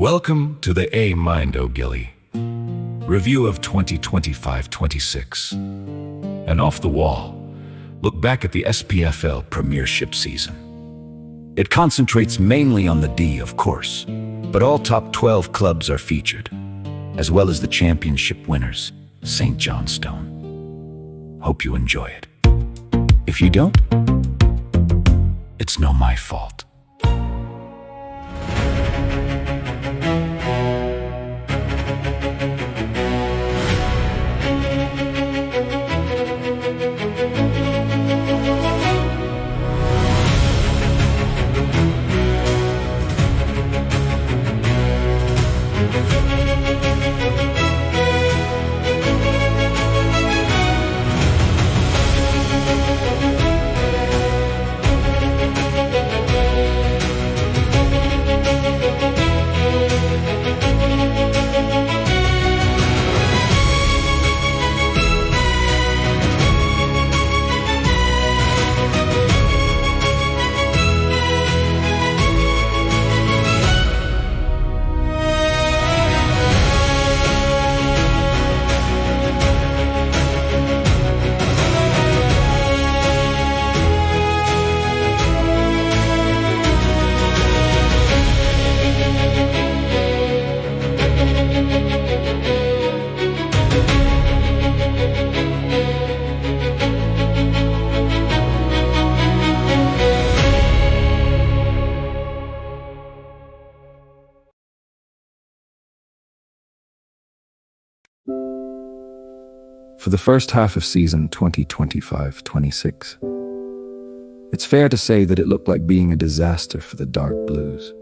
Welcome to the A Mind O'Gilly review of 2025-26. And off the wall, look back at the SPFL Premiership season. It concentrates mainly on the D, of course, but all top 12 clubs are featured, as well as the championship winners, St. Johnstone. Hope you enjoy it. If you don't, it's no my fault. For the first half of season 2025-26, it's fair to say that it looked like being a disaster for the Dark Blues.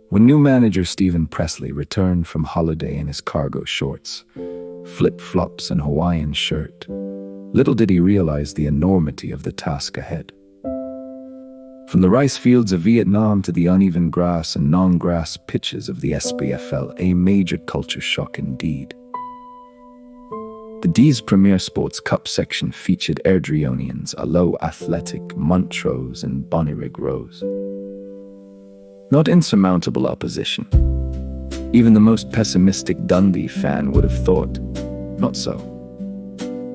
When new manager Stephen Presley returned from holiday in his cargo shorts, flip-flops and Hawaiian shirt, little did he realize the enormity of the task ahead. From the rice fields of Vietnam to the uneven grass and non-grass pitches of the SPFL, a major culture shock indeed. The D's Premier Sports Cup section featured Airdrieonians, Alo Athletic, Montrose and Bonnyrigg Rose. Not insurmountable opposition. Even the most pessimistic Dundee fan would have thought, not so.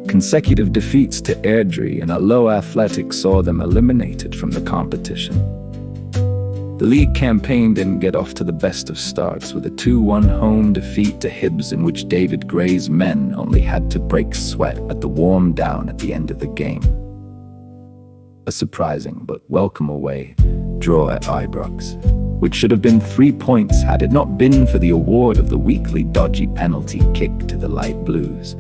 Consecutive defeats to Airdrie and Alo Athletic saw them eliminated from the competition. The league campaign didn't get off to the best of starts, with a 2-1 home defeat to Hibs in which David Gray's men only had to break sweat at the warm down at the end of the game. A surprising but welcome away draw at Ibrox, which should have been 3 points had it not been for the award of the weekly dodgy penalty kick to the Light Blues,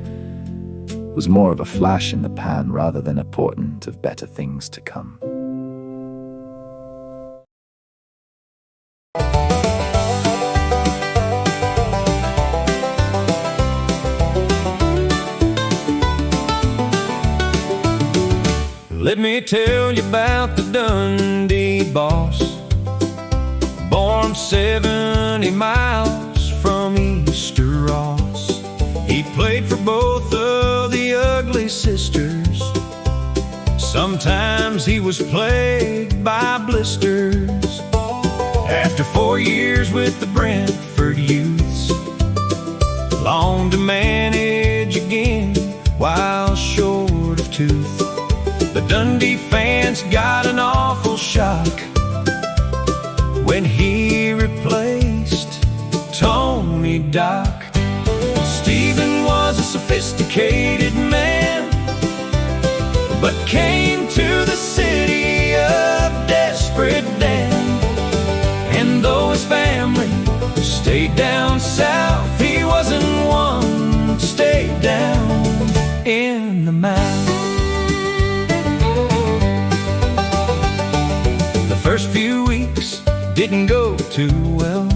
was more of a flash in the pan rather than a portent of better things to come. Let me tell you about the Dundee boss, born 70 miles from Easter Ross. He played for both of the ugly sisters. Sometimes he was plagued by blisters. After 4 years with the Brentford Youths, longed to manage again while short of tooth. The Dundee fans got an awful shock when he replaced Tony Dock. Stephen was a sophisticated man, but came to the city of Desperate Dan. And though his family stayed down south, he wasn't one to stay down in the mouth. First few weeks didn't go too well.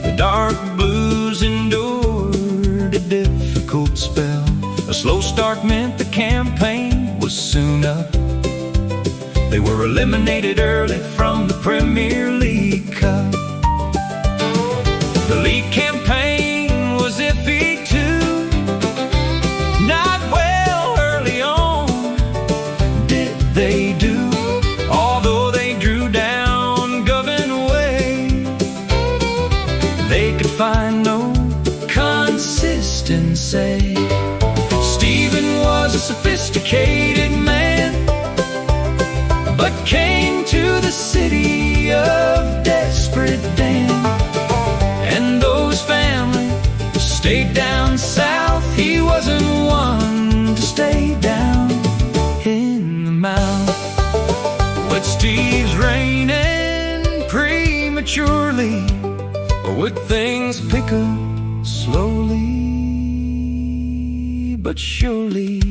The Dark Blues endured a difficult spell. A slow start meant the campaign was soon up. They were eliminated early from the Premier League Cup. The league campaign was iffy too. Not well early on did they do. Although they drew down Govan Way, find no consistency. Stephen was a sophisticated man, but came to the city of Desperate Dan. And those families stayed down south. He wasn't one to stay down in the mouth. But Steve's reigning prematurely. Would things pick up slowly but surely?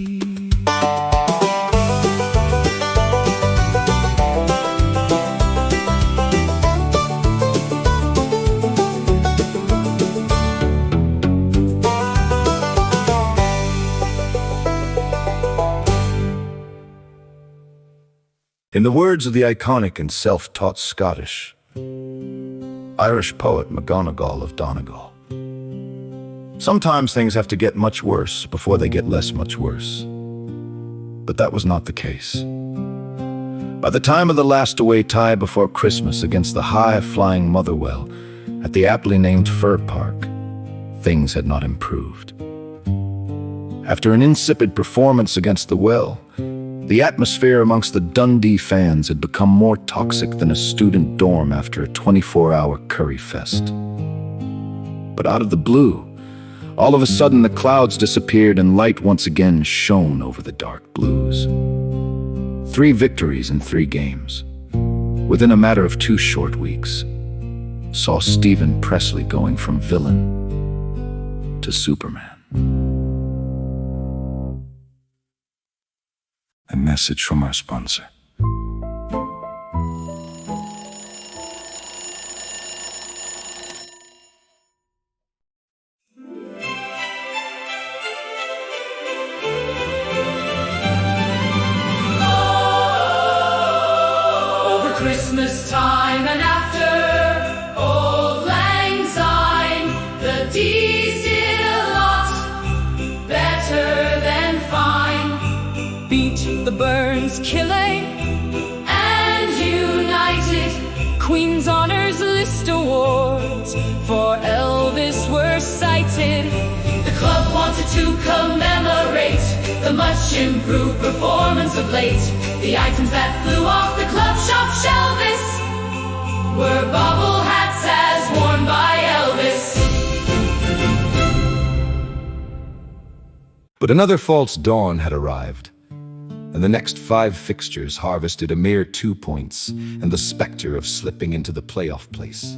In the words of the iconic and self-taught Scottish Irish poet McGonagall of Donegal, sometimes things have to get much worse before they get less much worse. But that was not the case. By the time of the last away tie before Christmas against the high-flying Motherwell at the aptly named Fir Park, things had not improved. After an insipid performance against the Well, the atmosphere amongst the Dundee fans had become more toxic than a student dorm after a 24-hour curry fest. But out of the blue, all of a sudden the clouds disappeared and light once again shone over the dark blues. 3 victories in 3 games, within a matter of 2 short weeks, saw Stephen Presley going from villain to Superman. A message from our sponsor. Over Christmas time and after Old Lang Syne, the D's did a lot better than fine. Beat the Burns killing and united. Queen's Honours List awards for Elvis were cited. The club wanted to commemorate the much improved performance of late. The items that flew off the club shop shelves were bobble hats as worn by Elvis. But another false dawn had arrived, and the next 5 fixtures harvested a mere 2 points and the specter of slipping into the playoff place.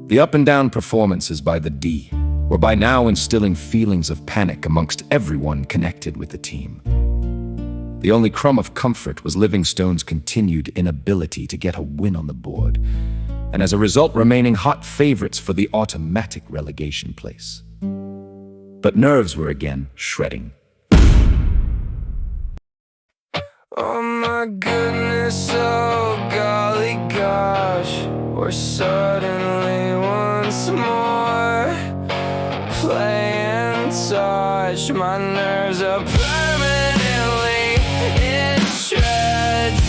The up-and-down performances by the D were by now instilling feelings of panic amongst everyone connected with the team. The only crumb of comfort was Livingstone's continued inability to get a win on the board, and as a result remaining hot favorites for the automatic relegation place. But nerves were again shredding. Oh my goodness, oh golly gosh, we're suddenly once more playing touch. My nerves are permanently in shreds.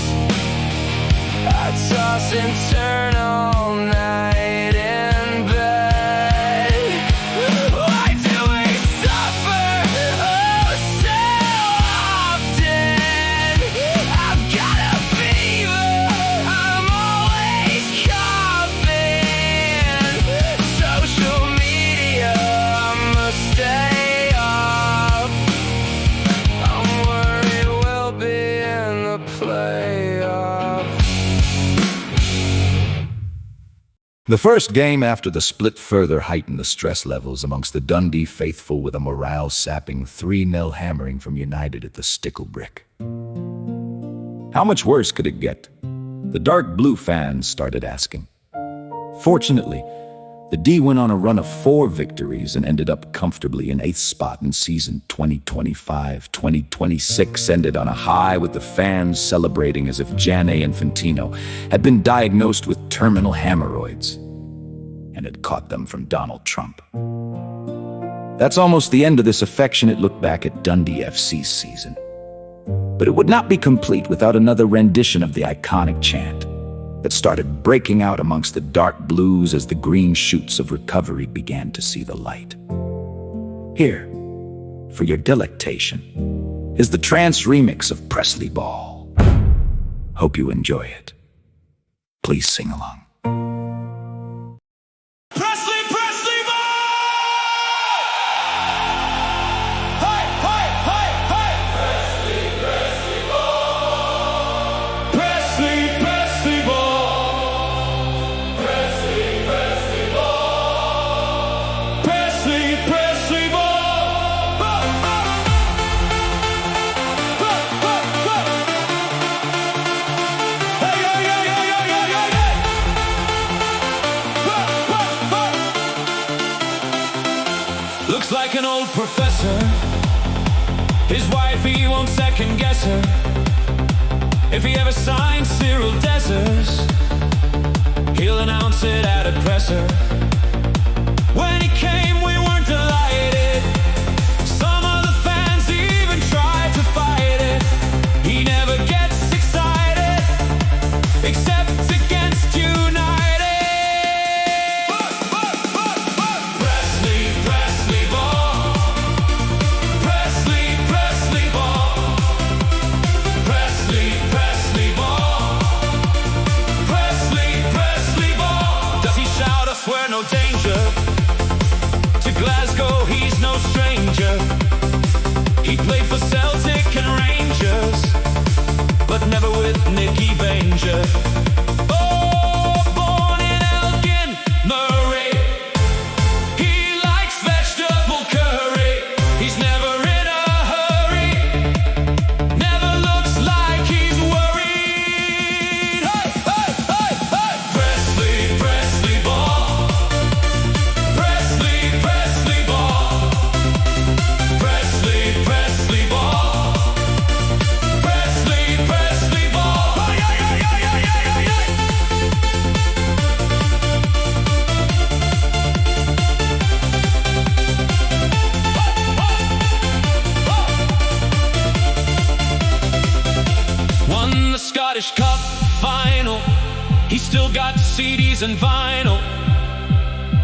I toss and turn all night in bed. Why do we suffer oh so often? I've got a fever, I'm always coughing. Social media, I must stay off. I'm worried we'll be in the playoffs. The first game after the split further heightened the stress levels amongst the Dundee faithful with a morale-sapping 3-0 hammering from United at the Stickle Brick. How much worse could it get? The dark blue fans started asking. Fortunately, the D went on a run of 4 victories and ended up comfortably in 8th spot in season 2025-2026, ended on a high with the fans celebrating as if Gianni Infantino had been diagnosed with terminal hemorrhoids and had caught them from Donald Trump. That's almost the end of this affectionate look back at Dundee FC's season. But it would not be complete without another rendition of the iconic chant. that started breaking out amongst the dark blues as the green shoots of recovery began to see the light. Here, for your delectation, is the trance remix of Presley Ball. Hope you enjoy it. Please sing along. Presley Ball! Hey, hey, hey, hey! Presley Ball! Presley Ball! Presley Ball! Presley Ball! Hey, hey, hey, hey, hey, hey, hey, hey! Looks like an old professor. His wife, he won't second guess her. If he ever signs Cyril Dessers, he'll announce it at a presser. When he came, we weren't delighted. Some of the fans even tried to fight it. He never gets excited, except against United. Presley Ball. Presley Ball. Presley Ball. Presley Ball. Does he shout, I swear no danger? To Glasgow he's no stranger. He played for Celtic and Rangers, but never with Nicky Banger. Oh, born in Elgin, Murray. He likes vegetable curry. He's never in a hurry. Never looks like he's worried. Hey, hey, hey, hey! Presley Ball. Presley Ball. Presley Ball. Presley Ball. Oh, yeah, yeah, yeah, yeah, yeah, yeah, yeah. Won the Scottish Cup final. He's still got CDs and vinyl.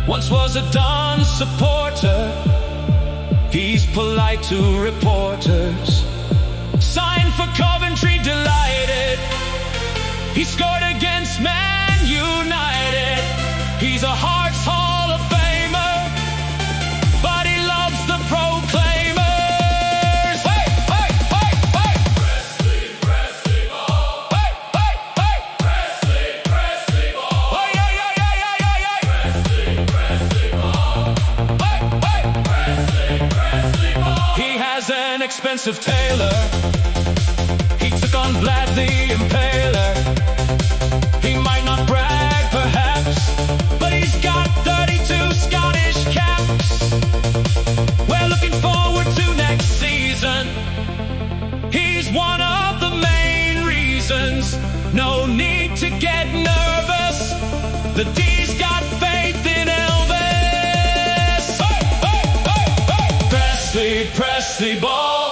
Once was a Don supporter. He's polite to reporters. Signed for Coventry, delighted. He scored against Man United. He's a Hearts Hall of Famer, but he loves the Proclaimers. Hey, hey, hey, hey! Presley Ball. Hey, hey, hey! Presley Ball. Oh, yeah, yeah, yeah, yeah, yeah, yeah! Presley Ball. Hey, hey! Presley Ball. He has an expensive tailor. He took on Vlad the Impaler. He might not brag, perhaps, but he's got 32 Scottish caps. We're looking forward to next season. He's one of the main reasons. No need to get nervous. The D's got faith in Elvis. Hey, hey, hey, hey! Presley Ball.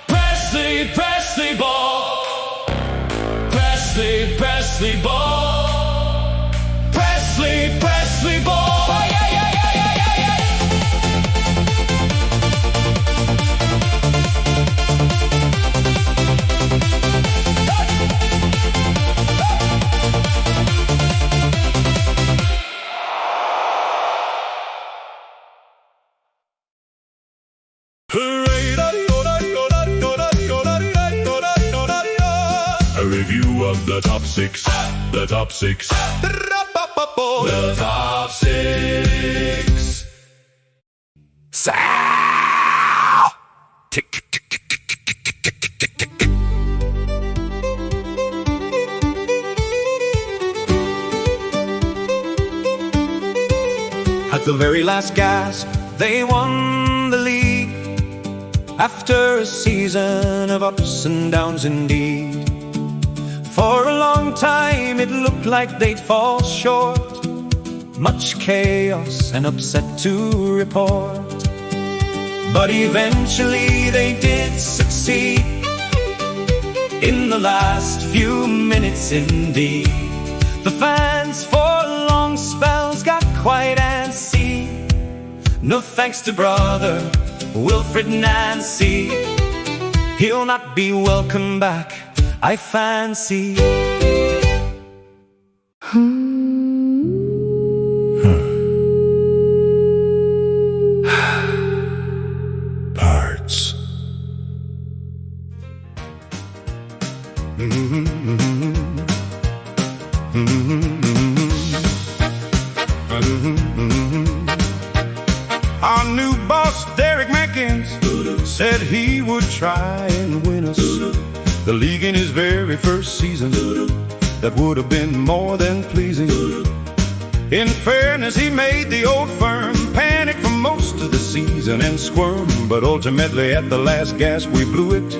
Presley Ball. Presley Ball. Presley Ball. Oh, yeah, yeah, yeah, yeah, yeah, yeah. A review of the top six. The top six. The top six. Sow! Tick, tick, tick, tick, tick, tick, tick, tick, tick, tick, tick. At the very last gasp, they won the league. After a season of ups and downs indeed. For a long time it looked like they'd fall short. Much chaos and upset to report. But eventually they did succeed in the last few minutes indeed. The fans for long spells got quiet and see. No thanks to brother Wilfred Nancy. He'll not be welcome back, I fancy. Parts. Our new boss, Derek Mankins, said he would try and win us the league in his very first season. That would have been more than pleasing. In fairness, he made the old firm panic for most of the season and squirm, but ultimately at the last gasp we blew it.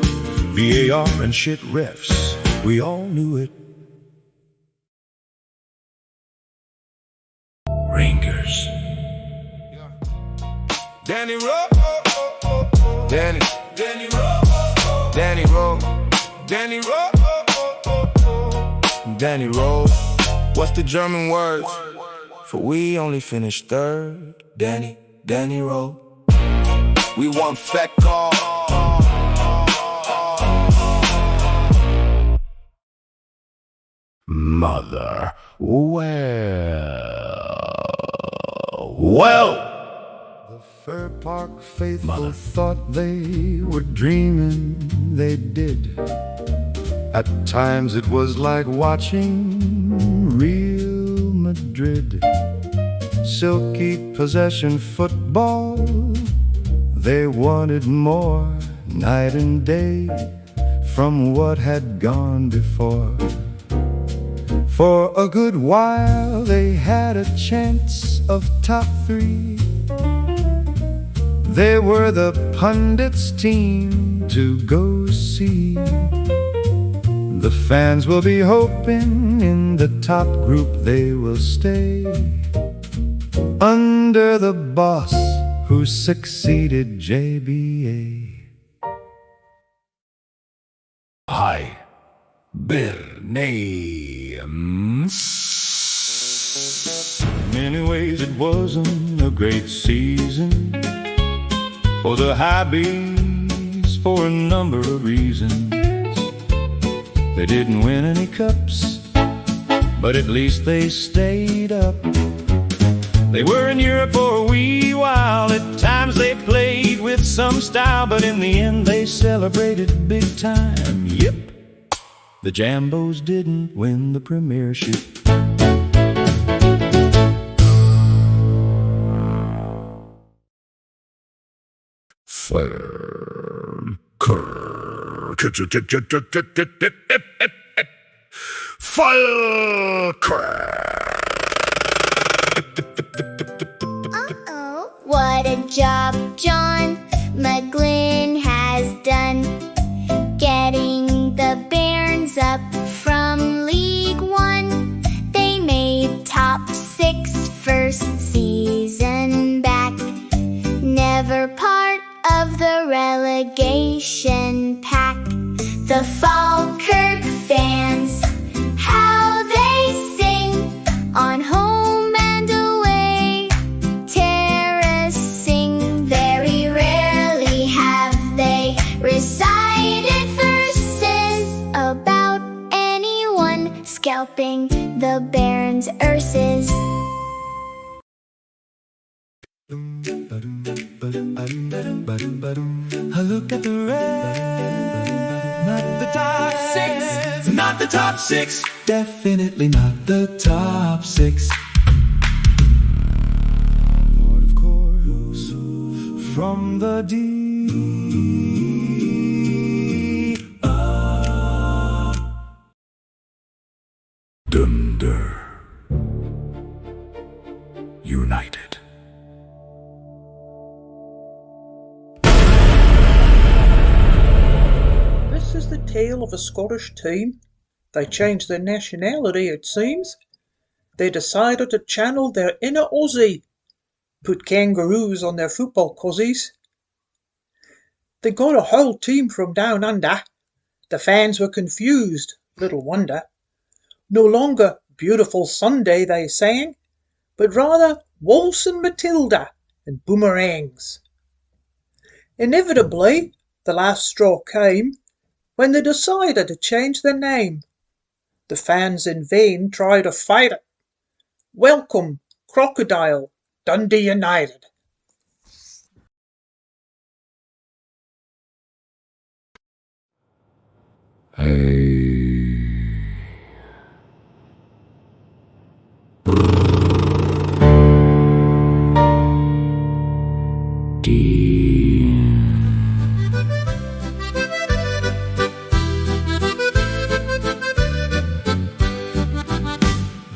VAR and shit refs, we all knew it. Rangers. Danny Rowe, Danny Rowe, Danny Rowe, Danny Rowe, Danny Rowe. What's the German word for we only finished third? Danny Rowe. We won Feckall. Mother. Well. The Fir Park faithful thought they were dreaming, they did. At times it was like watching Real Madrid. Silky possession football, they wanted more night and day from what had gone before. For a good while they had a chance of top three. They were the pundits' team to go see. The fans will be hoping in the top group they will stay, under the boss who succeeded JBA. Hi. Names. In many ways it wasn't a great season for the High Bees for a number of reasons. They didn't win any cups, but at least they stayed up. They were in Europe for a wee while. At times they played with some style, but in the end they celebrated big time. Yep, the Jambos didn't win the Premiership. Uh-oh. What a job John McGlynn has done, getting the Bairns up from League One. They made top 6 first season back, never part of the relegation pack. The Falkirk fans, how they sing on home and away, terracing. Very rarely have they recited verses about anyone scalping the Bairns' Urses. Look at the red, not the top 6, not the top 6, definitely not the top 6. Lord, of course, from the deep Dunder United. This is the tale of a Scottish team. They changed their nationality, it seems. They decided to channel their inner Aussie, put kangaroos on their football cozzies. They got a whole team from down under, The fans were confused, little wonder. No longer Beautiful Sunday, they sang, but rather Waltzing Matilda and Boomerangs. Inevitably, the last straw came when they decided to change their name. The fans in vain tried to fight it. Welcome, Crocodile, Dundee United.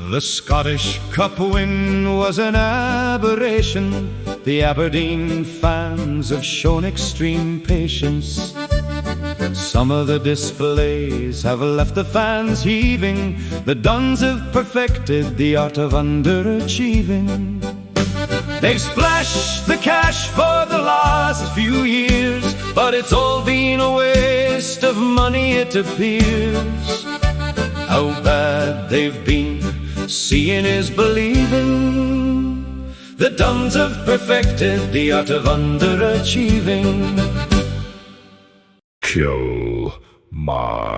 The Scottish Cup win was an aberration. The Aberdeen fans have shown extreme patience. Some of the displays have left the fans heaving. The Duns have perfected the art of underachieving. They've splashed the cash for the last few years, but it's all been a waste of money, it appears. How bad they've been, seeing is believing. The Duns have perfected the art of underachieving. Kill my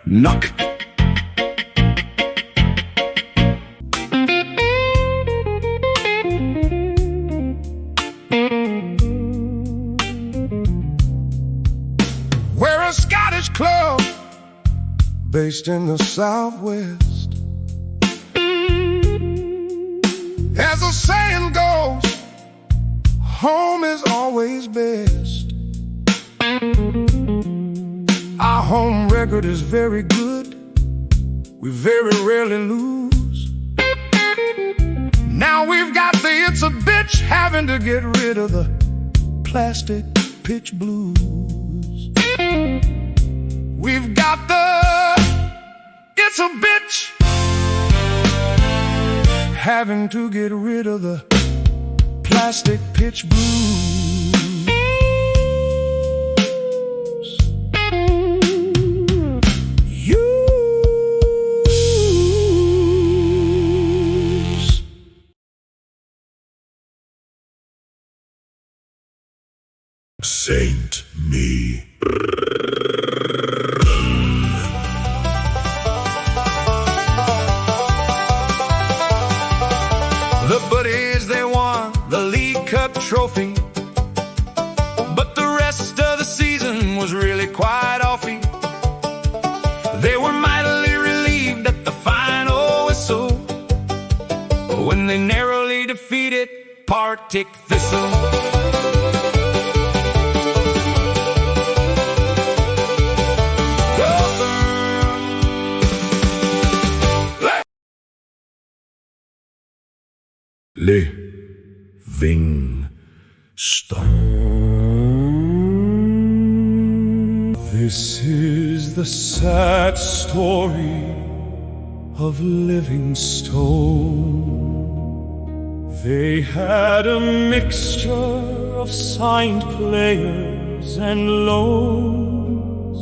knock. We're a Scottish club based in the Southwest. As the saying goes, home is always best. Our home record is very good. We very rarely lose. Now we've got the it's a bitch having to get rid of the plastic pitch blues. We've got the it's a bitch having to get rid of the plastic pitch blues. Saint me. The buddies, they won the League Cup trophy, but the rest of the season was really quite offy. They were mightily relieved at the final whistle when they narrowly defeated Partick Thistle. Livingstone. This is the sad story of Livingstone. They had a mixture of signed players and loans.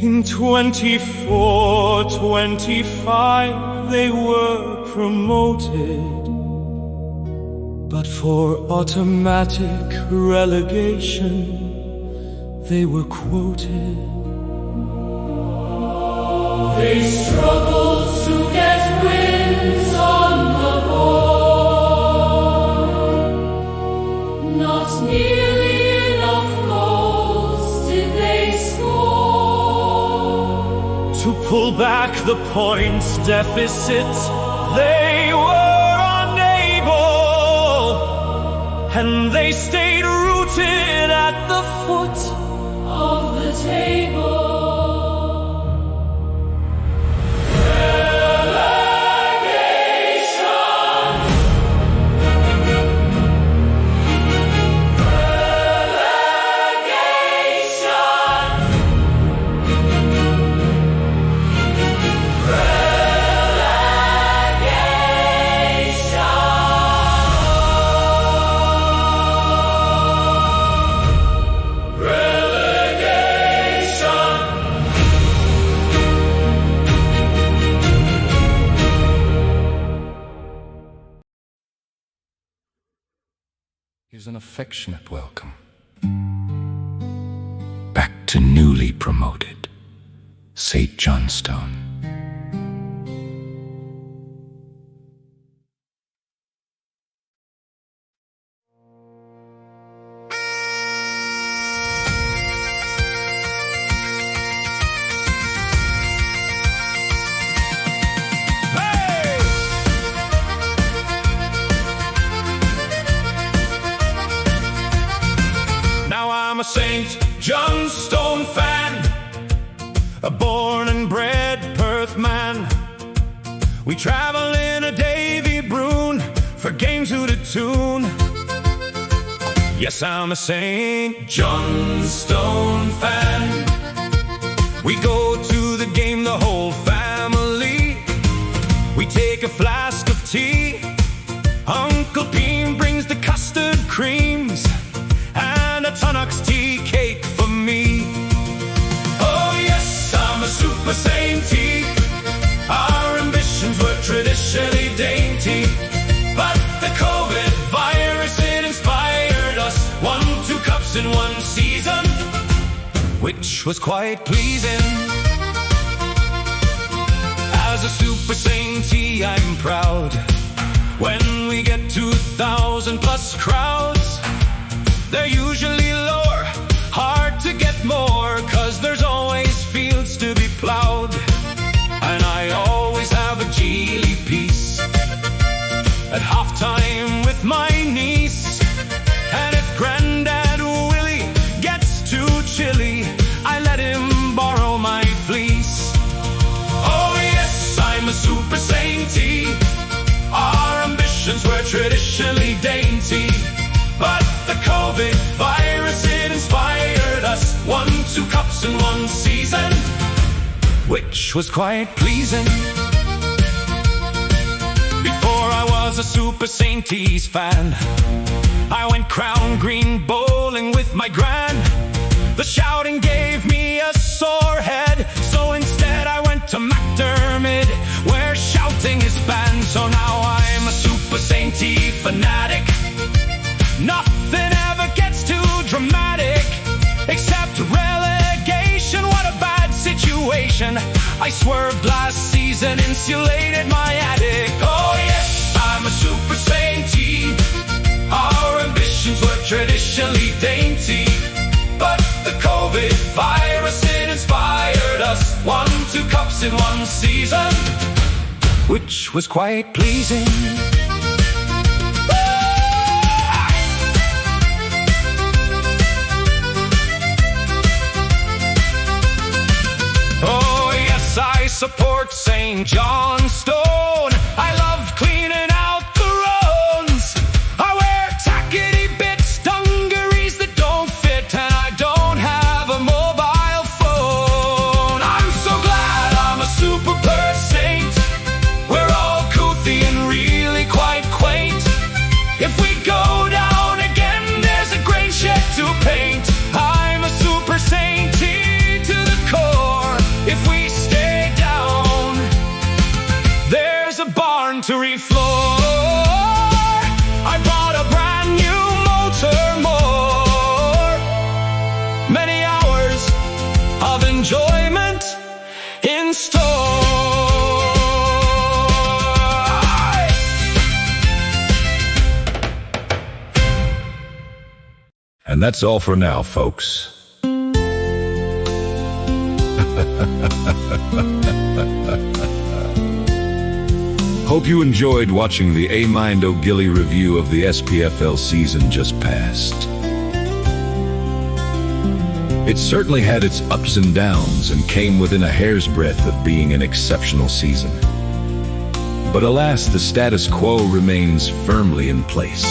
In 24-25 they were promoted, but for automatic relegation they were quoted. They struggled to get wins on the board. Not nearly enough goals did they score. To pull back the points deficit, they were unable, and they stayed rooted at the foot Of the table. relegation. Here's an affectionate welcome back to newly promoted St. Johnstone. I'm a St. Johnstone fan, a born and bred Perth man. We travel in a Davy Broon for games to the tune. Yes, I'm a St. Johnstone fan. We go to the game, the whole family. We take a flask of tea. Uncle Bean brings the custard creams and a Tunnock's tea cake for me. Oh yes, I'm a super sainty. Our ambitions were traditionally dainty, but the COVID virus, it inspired us. 1-2 cups in one season, which was quite pleasing. As a super sainty, I'm proud when we get 2,000 plus crowds. They're usually lower, hard to get more, 'cause there's always fields to be plowed. And I always have a Geely piece at halftime with my niece. And if Grandad Willie gets too chilly, I let him borrow my fleece. Oh yes, I'm a super sainty. Our ambitions were traditionally dainty, but the COVID virus, it inspired us. 1-2 cups in one season, which was quite pleasing. Before I was a super Sainties fan, I went Crown Green bowling with my gran. The shouting gave me a sore head, so instead I went to McDermott, where shouting is banned. So now I'm a super Sainty fanatic. Nothing ever gets too dramatic, except relegation. What a bad situation. I swerved last season, insulated my attic. Oh yes, I'm a super sainty. Our ambitions were traditionally dainty, but the COVID virus, it inspired us. 1-2 cups in one season, which was quite pleasing. I support St. Johnstone. I love cleaning out the roads. I wear tackety bits, dungarees that don't fit, and I don't have a mobile phone. I'm so glad I'm a super Perth saint. We're all coothy and really quite quaint. If we go down again, there's a grain shed to paint. I'm a super sainty to the core. If we stay down, there's a barn to refloor. I bought a brand new motor more. Many hours of enjoyment in store. And that's all for now, folks. Hope you enjoyed watching the A Mind O'Gilly review of the SPFL season just past. It certainly had its ups and downs and came within a hair's breadth of being an exceptional season. But alas, the status quo remains firmly in place.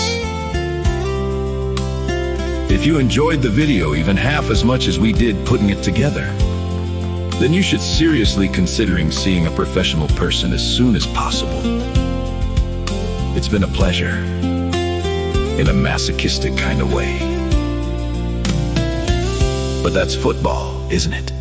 If you enjoyed the video even half as much as we did putting it together, then you should seriously considering seeing a professional person as soon as possible. It's been a pleasure, in a masochistic kind of way. But that's football, isn't it?